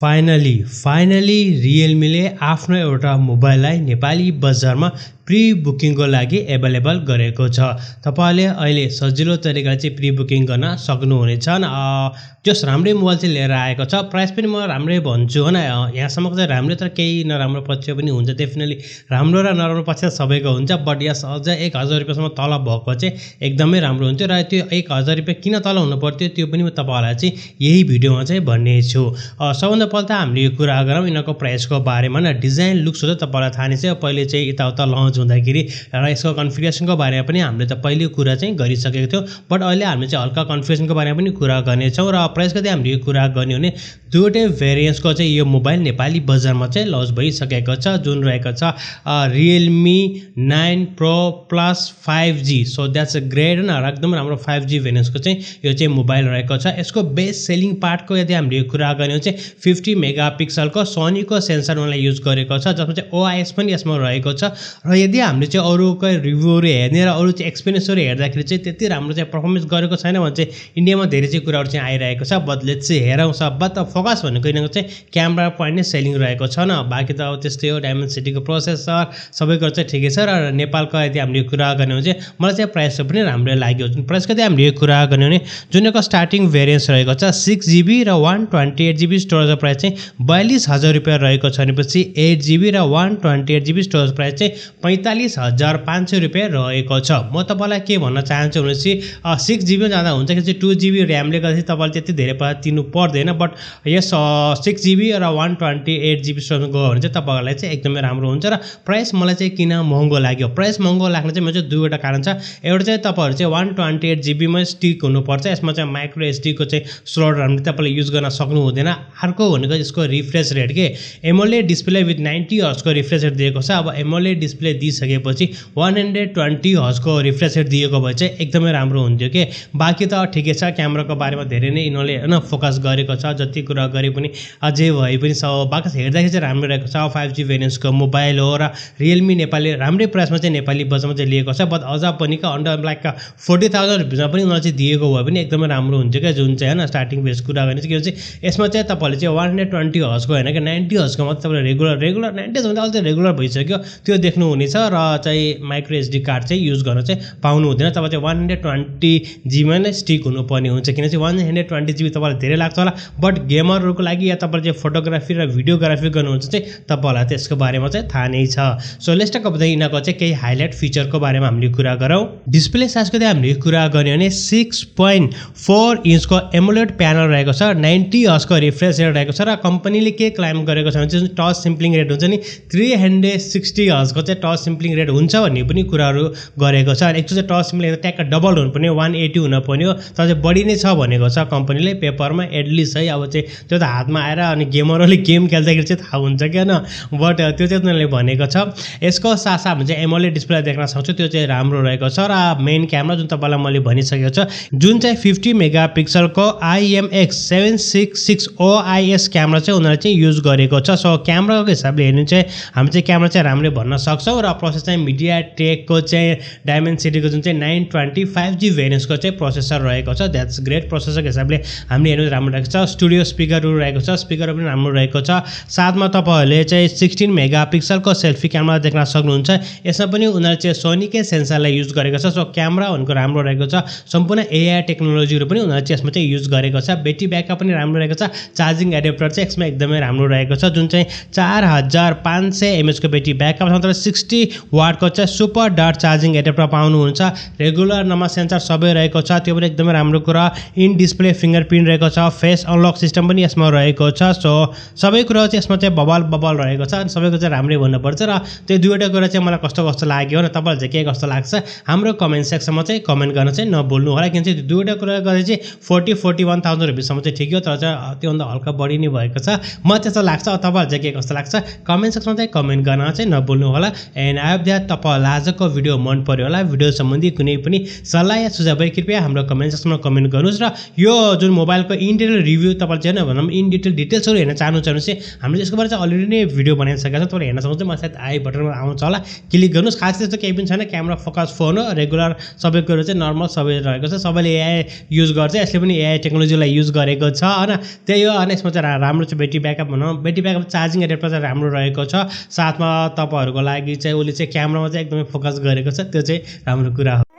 Finally रियलमीले आफ्नो एउटा मोबाइललाई नेपाली बजारमा प्री बुकिङको लागि एभाइलेबल गरेको छ। तपाईहरुले अहिले सजिलो तरिकाले चाहिँ प्री बुकिङ गर्न सक्नुहुनेछ। जस राम्रै मोबाइल चाहिँ लिएर आएको छ। प्राइस पनि म राम्रै भन्छु हैन। यहाँसम्मको चाहिँ राम्रै, तर केही नराम्रो पक्ष पनि हुन्छ। डेफिनेटली राम्रो र नराम्रो पक्ष सबैको हुन्छ, बट यस अझ 1000 रुपैयाँसम्म तल भएको चाहिँ एकदमै राम्रो हुन्थ्यो र त्यो 1000 रुपैयाँ किन तल हुनु पर्थ्यो त्यो पनि म तपाईहरुलाई चाहिँ यही भिडियोमा चाहिँ भन्ने छु। सबभन्दा पहिला त हामीले यो कुरा गरौँ यिनीहरूको प्राइसको बारेमा। न डिजाइन लुक्स हो त तपाईलाई थाहा नै छ। पहिले चाहिँ यताउता लन्च हुँदाखेरि र यसको कन्फिगरेसनको बारेमा पनि हामीले त पहिले कुरा चाहिँ गरिसकेको थियौँ, बट अहिले हामीले चाहिँ हल्का कन्फिगरेसनको बारेमा पनि कुरा गर्नेछौँ। र प्राइसको चाहिँ हामीले यो कुरा गर्ने भने दुईवटै भेरिएन्ट्सको चाहिँ यो मोबाइल नेपाली बजारमा चाहिँ लन्च भइसकेको छ, जुन रहेको छ Realme 9 Pro Plus 5G। So that's a great हैन, एकदम राम्रो 5G भेरिएन्ट्सको चाहिँ यो चाहिँ मोबाइल रहेको छ। यसको बेस्ट सेलिङ पार्टको यदि हामीले यो कुरा गर्ने हो चाहिँ 50 मेगापिक्सलको सोनीको सेन्सर उनले युज गरेको छ, जसमा चाहिँ OIS पनि यसमा रहेको छ। र यदि हामीले चाहिँ अरूको रिभ्यूहरु हेर्ने र अरू चाहिँ एक्सपिरियन्सहरु हेर्दाखेरि चाहिँ त्यति राम्रो चाहिँ परफर्मेन्स गरेको छैन भने चाहिँ इन्डियामा धेरै चाहिँ कुराहरु चाहिँ आइरहेको छ। बट लेट्स चाहिँ हेरौँ सब त फोकस भनेको यिनीको चाहिँ क्यामेरा पोइन्ट नै सेलिङ रहेको छ न। बाँकी त अब त्यस्तै हो, डायमेन्सिटीको प्रोसेसर सबै कुरा चाहिँ ठिकै छ। र नेपालको यदि हामीले कुरा गर्ने हो चाहिँ मलाई चाहिँ प्राइस पनि राम्रै लाग्यो। जुन प्राइसको चाहिँ हामीले यो कुरा गर्ने हो भने जुन यसको स्टार्टिङ भेरिएन्ट्स रहेको छ 6GB र 128GB स्टोरेजको प्राइस चाहिँ 42000 रुपैयाँ रहेको छ। भनेपछि 8GB र 128GB स्टोरेज प्राइस चाहिँ 45500 रुपैयाँ रहेको छ। म तपाईलाई के भन्न चाहन्छु भनेपछि 6GB जाँदा हुन्छ कि 2GB र्यामले गर्दाखेरि तपाईले त्यति धेरै पैसा तिर्नु पर्दैन, बट यस 6GB र 128GB स्टोरेजमा गयो भने चाहिँ तपाईहरुलाई चाहिँ एकदमै राम्रो हुन्छ। र प्राइस मलाई चाहिँ किन महँगो लाग्यो, प्राइस महँगो लाग्न चाहिँ मेरो चाहिँ दुईवटा कारण छ। एउटा चाहिँ तपाईहरु चाहिँ 128GB मा स्टिक हुनुपर्छ, यसमा चाहिँ माइक्रो एसडी को चाहिँ स्लट हामीले तपाईले युज गर्न सक्नु हुँदैन। अर्को भनेको यसको रिफ्रेश रेट के एमोलेड डिस्प्ले विथ 90 हर्ट्ज को रिफ्रेश रेट दिएको छ। अब एमोलेड डिस्प्ले दिइसकेपछि 120 हर्ट्ज को रिफ्रेश रेट दिएको भए चाहिँ एकदमै राम्रो हुन्थ्यो के। बाँकी त ठिकै छ, क्यामेराको बारेमा धेरै नै यिनीहरूले हैन फोकस गरेको छ, जति कुरा गरे पनि अझै भए पनि बाँकी हेर्दाखेरि चाहिँ राम्रो रहेको छ। 5G भेरिएन्ट्सको मोबाइल हो र Realme नेपाली राम्रै प्राइसमा चाहिँ नेपाली बजारमा चाहिँ लिएको छ। बट अझ पनि अन्डर लाइक 40000 रुपैयाँमा पनि उनीहरूले चाहिँ दिएको भए पनि एकदमै राम्रो हुन्थ्यो क्या। जुन चाहिँ हैन स्टार्टिङ बेस कुरा गर्ने चाहिँ के चाहिँ यसमा चाहिँ तपाईले चाहिँ 120 हर्ट्जको हैन कि 90 हर्ट्जको मात्र तपाईले रेगुलर 90 हर्ट्ज भन्दा अझै रेगुलर भइसक्यो त्यो देख्नु हुनेछ। र चाहिँ माइक्रो एसडी कार्ड चाहिँ युज गर्न चाहिँ पाउनु हुँदैन। तपाईँ चाहिँ 120GB मा नै स्टिक हुनुपर्ने हुन्छ, किन चाहिँ 120GB तपाईलाई धेरै लाग्छ होला, बट गेमरहरुको लागि या तपाईले चाहिँ फोटोग्राफी र भिडियोग्राफी गर्नुहुन्छ चाहिँ तपाईलाई त्यसको बारेमा चाहिँ थाहा नै छ। सो लेट्स टक अबाउट यिनीको चाहिँ केही हाइलाइट फिचरको बारेमा हामीले कुरा गरौँ। डिस्प्ले साइजको चाहिँ हामीले कुरा गर्ने भने 6.4 इन्चको एमोलेड प्यानल रहेको छ, 90 हर्ट्जको रिफ्रेश रेट रहेको छ। र कम्पनीले के क्लाइम गरेको छ भने चाहिँ टच सिम्पलिङ रेट हुन्छ नि 360 हर्ट्जको चाहिँ टच सिम्पलिङ रेट हुन्छ भन्ने पनि कुराहरु गरेको छ। एकचोटि टच सिम्पलिङ ट्याक्क डबल हुनुपर्ने 180 हुनुपर्ने हो, तर चाहिँ बढी नै छ भनेको छ कम्पनीले पेपरमा एटलिस्ट है। अब चाहिँ त्यो त हातमा आएर अनि गेमरहरूले गेम खेल्दाखेरि चाहिँ थाहा हुन्छ क्या न, बट त्यो चाहिँ उनीहरूले भनेको छ। यसको साथसाथ हामी चाहिँ एमोलेड डिस्प्ले देख्न सक्छौँ, त्यो चाहिँ राम्रो रहेको छ। र मेन क्यामेरा जुन तपाईलाई मैले भनिसकेको छ जुन चाहिँ 50 मेगापिक्सलको IMX766 OIS क्यामेरा चाहिँ उनीहरूले चाहिँ युज गरेको छ। सो क्यामेराको हिसाबले हेर्नु चाहिँ हामी चाहिँ क्यामेरा चाहिँ राम्रै भन्न सक्छौँ। र प्रोसेसर चाहिँ MediaTekको चाहिँ डायमेन्सिटीको जुन चाहिँ 920 5G भेरिएन्ट्सको चाहिँ प्रोसेसर रहेको छ। That's great. प्रोसेसरको हिसाबले हामीले हेर्नु राम्रो रहेको छ। स्टुडियो स्पिकरहरु रहेको छ, स्पिकर पनि राम्रो रहेको छ। साथमा तपाईहरुले चाहिँ 16 मेगापिक्सलको सेल्फी क्यामेरा देख्न सक्नुहुन्छ। यसमा पनि उनीहरूले चाहिँ सोनीकै सेन्सरलाई युज गरेको छ। सो क्यामेरा भनेको राम्रो रहेको छ। सम्पूर्ण AI टेक्नोलोजीहरु पनि उनीहरूले चाहिँ यसमा चाहिँ युज गरेको छ। ब्याट्री ब्याकअप पनि राम्रो रहेको छ। चार्जिङ एडाप्टर चाहिँ यसमा एकदमै राम्रो रहेको छ, जुन चाहिँ 4500 mAh को ब्याट्री ब्याकअप छ। तर 60 वाटको चाहिँ सुपर डार्ट चार्जिङ एडाप्टर पाउनुहुन्छ। रेगुलर नम्बर सेन्सर सबै रहेको छ, त्यो पनि एकदमै राम्रो कुरा। इन डिस्प्ले फिंगरप्रिन्ट रहेको छ, फेस अनलक सिस्टम पनि यसमा रहेको छ। सो सबै कुरा चाहिँ यसमा चाहिँ बबल रहेको छ। सबैको चाहिँ राम्रै भन्नुपर्छ। र त्यो दुईवटा कुरा चाहिँ मलाई कस्तो लाग्यो भने तपाईलाई चाहिँ के कस्तो लाग्छ हाम्रो कमेन्ट सेक्सनमा चाहिँ कमेन्ट गर्न चाहिँ नभुल्नु होला। किन चाहिँ दुईवटा कुरा गरे चाहिँ 40-41,000 रुपैयाँसम्म चाहिँ ठिक हो, तर चाहिँ त्योभन्दा हल्का बढी नै भएको छ। म त्यस्तो लाग्छ। तपाईलाई चाहिँ के कस्तो लाग्छ कमेन्ट सेक्सनमा चाहिँ कमेन्ट गर्न चाहिँ नभुल्नु होला। And and I hope that तपाईँहरूलाई आजको भिडियो मन पर्यो होला। भिडियो सम्बन्धी कुनै पनि सल्लाह या सुझाव भए कृपया हाम्रो कमेन्ट सेक्सनमा कमेन्ट गर्नुहोस्। र यो जुन मोबाइलको इन डिटेल रिभ्यू तपाईँले चाहिँ भनौँ इन डिटेल्सहरू हेर्न चाहनुहुन्छ भने चाहिँ हामीले यसको बारे चाहिँ अलरेडी नै भिडियो बनाइसकेका छौँ। तपाईँले हेर्न सक्नुहुन्छ, म सायद आई बटनमा आउँछ होला, क्लिक गर्नुहोस्। खास त्यस्तो केही पनि छैन, क्यामेरा फोकस फोन हो, रेगुलर सबै कुरो चाहिँ नर्मल सबै रहेको छ। सबैले एआई युज गर्छ, यसले पनि एआई टेक्नोलोजीलाई युज गरेको छ होइन। त्यही हो, अनि यसमा चाहिँ राम्रो चाहिँ ब्याट्री ब्याकअप भनौँ, ब्याट्री ब्याकअप चार्जिङ एडेप्टर चाहिँ राम्रो रहेको छ। साथमा तपाईँहरूको लागि चाहिँ उसले चाहिँ क्यामेरामा चाहिँ एकदमै फोकस गरेको छ, त्यो चाहिँ राम्रो कुरा हो।